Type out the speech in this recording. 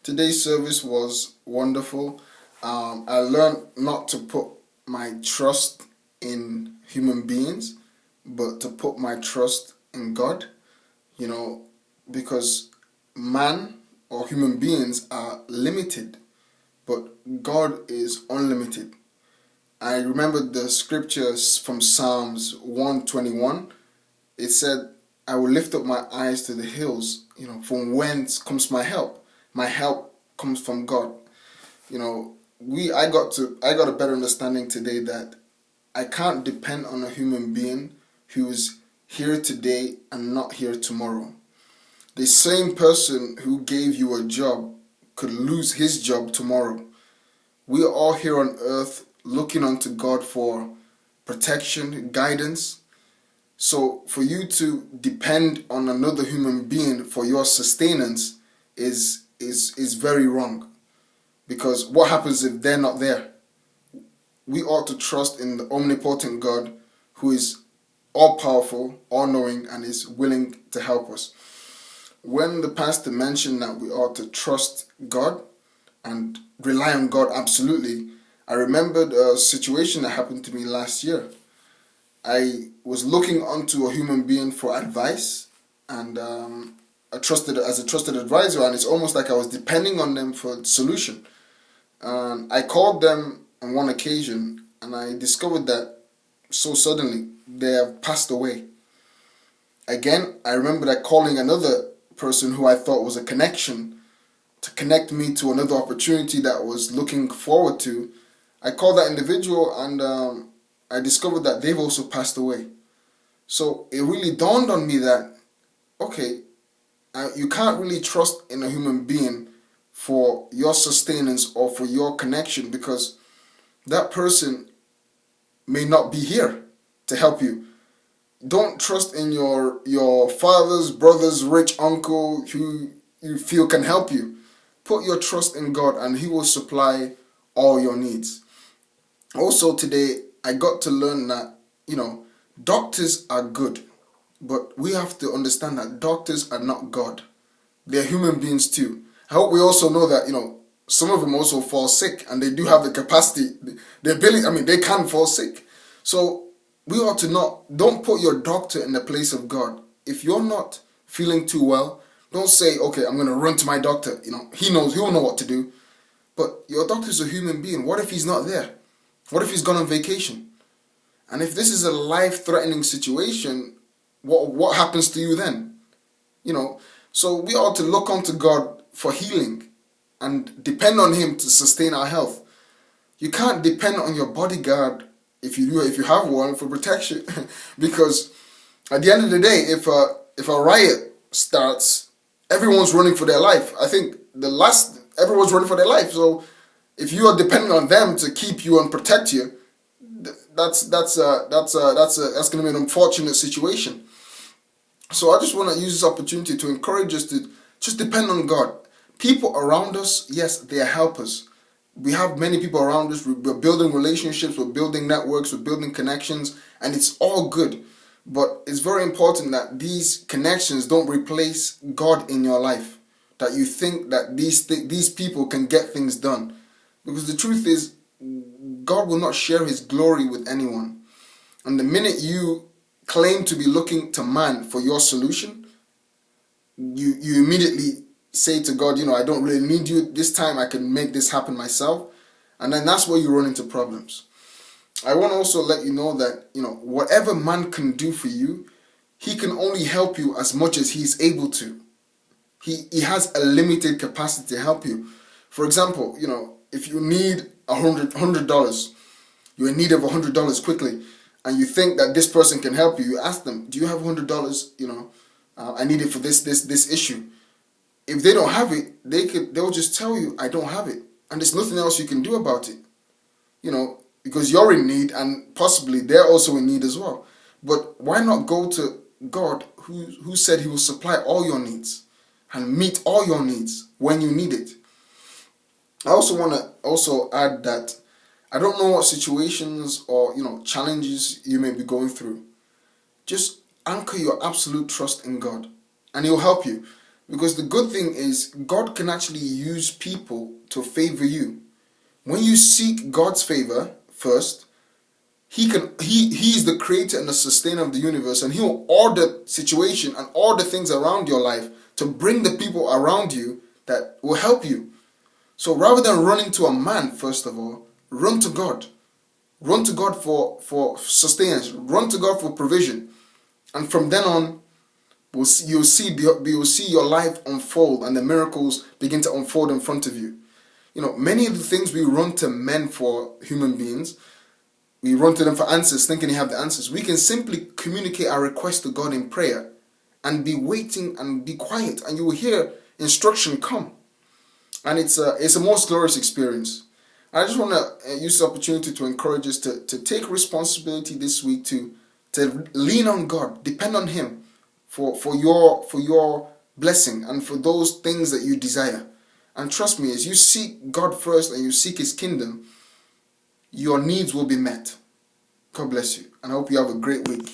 Today's service was wonderful. I learned not to put my trust in human beings, but to put my trust in God, you know, because man or human beings are limited, but God is unlimited. I remember the scriptures from Psalms 121. It said, I will lift up my eyes to the hills, from whence comes my help. My help comes from God. I got a better understanding today that I can't depend on a human being who is here today and not here tomorrow. The same person who gave you a job could lose his job tomorrow. We are all here on earth looking unto God for protection, guidance. So for you to depend on another human being for your sustenance is very wrong. Because what happens if they're not there? We ought to trust in the omnipotent God who is all powerful, all knowing, and is willing to help us. When the pastor mentioned that we ought to trust God and rely on God absolutely, I remembered a situation that happened to me last year. I was looking onto a human being for advice and a trusted advisor, and it's almost like I was depending on them for a solution. I called them on one occasion and I discovered that so suddenly they have passed away. Again, I remember that calling another person who I thought was a connection to connect me to another opportunity that I was looking forward to. I called that individual and I discovered that they've also passed away. So it really dawned on me that, okay, you can't really trust in a human being for your sustenance or for your connection, because that person may not be here to help you. Don't trust in your father's brother's rich uncle who you feel can help you. Put your trust in God and He will supply all your needs. Also today, I got to learn that, doctors are good, but we have to understand that doctors are not God. They're human beings too. I hope we also know that, some of them also fall sick and they do have the capacity, the ability, they can fall sick. So we ought to don't put your doctor in the place of God. If you're not feeling too well, don't say, okay, I'm going to run to my doctor. He'll know what to do. But your doctor's a human being. What if he's not there? What if he's gone on vacation? And if this is a life-threatening situation, what happens to you then? So we ought to look unto God for healing and depend on Him to sustain our health. You can't depend on your bodyguard if you have one for protection, because at the end of the day, if a riot starts, everyone's running for their life. I think everyone's running for their life. So if you are dependent on them to keep you and protect you, that's going to be an unfortunate situation. So I just want to use this opportunity to encourage us to just depend on God. People around us, yes, they are helpers. We have many people around us. We're building relationships, we're building networks, we're building connections, and it's all good. But it's very important that these connections don't replace God in your life. That you think that these people can get things done. Because the truth is, God will not share His glory with anyone. And the minute you claim to be looking to man for your solution, you immediately say to God, I don't really need you this time, I can make this happen myself. And then that's where you run into problems. I want to also let you know that, whatever man can do for you, he can only help you as much as he's able to. He has a limited capacity to help you. For example, if you need $100, you're in need of $100 quickly, and you think that this person can help you, you ask them, do you have $100? I need it for this issue. If they don't have it, they'll just tell you, I don't have it. And there's nothing else you can do about it. Because you're in need and possibly they're also in need as well. But why not go to God who said He will supply all your needs and meet all your needs when you need it? I also want to add that I don't know what situations or challenges you may be going through. Just anchor your absolute trust in God and He'll help you. Because the good thing is God can actually use people to favor you. When you seek God's favor first, He is the creator and the sustainer of the universe, and He'll order situation and order things around your life to bring the people around you that will help you. So rather than running to a man, first of all, run to God. Run to God for sustenance. Run to God for provision. And from then on, you'll see your life unfold and the miracles begin to unfold in front of you. Many of the things we run to men for, human beings, we run to them for answers, thinking they have the answers. We can simply communicate our request to God in prayer and be waiting and be quiet, and you will hear instruction come. And it's a most glorious experience. I just want to use this opportunity to encourage us to take responsibility this week to lean on God, depend on Him for your blessing and for those things that you desire. And trust me, as you seek God first and you seek His kingdom, your needs will be met. God bless you, and I hope you have a great week.